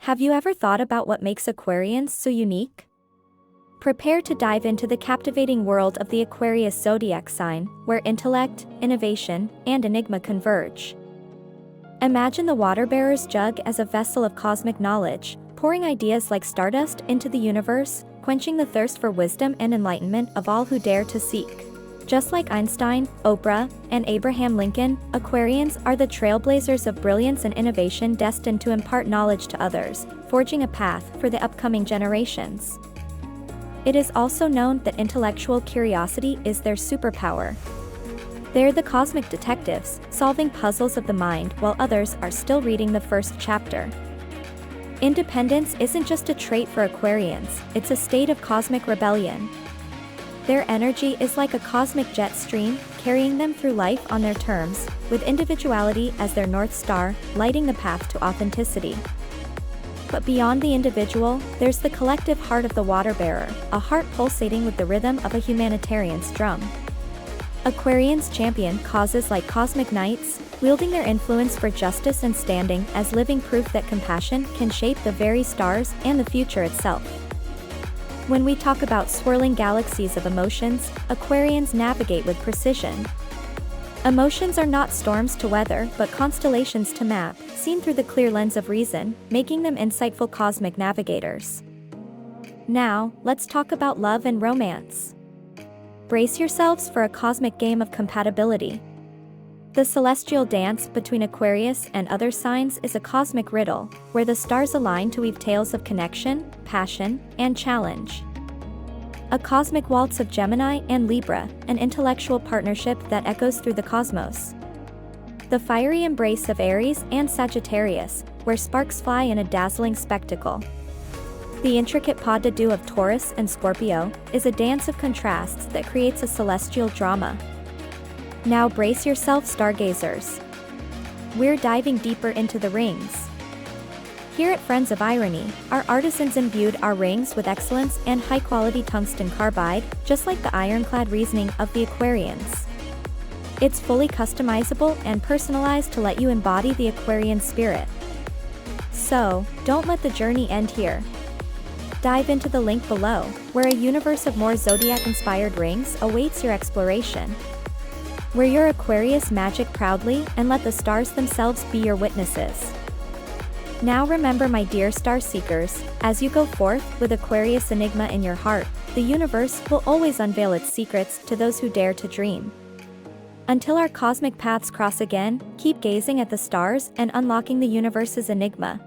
Have you ever thought about what makes Aquarians so unique? Prepare to dive into the captivating world of the Aquarius Zodiac sign, where intellect, innovation, and enigma converge. Imagine the water-bearer's jug as a vessel of cosmic knowledge, pouring ideas like stardust into the universe, quenching the thirst for wisdom and enlightenment of all who dare to seek. Just like Einstein, Oprah, and Abraham Lincoln, Aquarians are the trailblazers of brilliance and innovation destined to impart knowledge to others, forging a path for the upcoming generations. It is also known that intellectual curiosity is their superpower. They're the cosmic detectives, solving puzzles of the mind while others are still reading the first chapter. Independence isn't just a trait for Aquarians, it's a state of cosmic rebellion. Their energy is like a cosmic jet stream, carrying them through life on their terms, with individuality as their North Star, lighting the path to authenticity. But beyond the individual, there's the collective heart of the water-bearer, a heart pulsating with the rhythm of a humanitarian's drum. Aquarians champion causes like cosmic knights, wielding their influence for justice and standing as living proof that compassion can shape the very stars and the future itself. When we talk about swirling galaxies of emotions, Aquarians navigate with precision. Emotions are not storms to weather but constellations to map, seen through the clear lens of reason, making them insightful cosmic navigators. Now, let's talk about love and romance. Brace yourselves for a cosmic game of compatibility. The celestial dance between Aquarius and other signs is a cosmic riddle, where the stars align to weave tales of connection, passion, and challenge. A cosmic waltz of Gemini and Libra, an intellectual partnership that echoes through the cosmos. The fiery embrace of Aries and Sagittarius, where sparks fly in a dazzling spectacle. The intricate pas de deux of Taurus and Scorpio is a dance of contrasts that creates a celestial drama. Now brace yourself, stargazers. We're diving deeper into the rings. Here at Friends of Irony, our artisans imbued our rings with excellence and high-quality tungsten carbide, just like the ironclad reasoning of the Aquarians. It's fully customizable and personalized to let you embody the Aquarian spirit. So, don't let the journey end here. Dive into the link below, where a universe of more zodiac-inspired rings awaits your exploration. Wear your Aquarius magic proudly and let the stars themselves be your witnesses. Now remember, my dear star seekers, as you go forth with Aquarius enigma in your heart, the universe will always unveil its secrets to those who dare to dream. Until our cosmic paths cross again, keep gazing at the stars and unlocking the universe's enigma.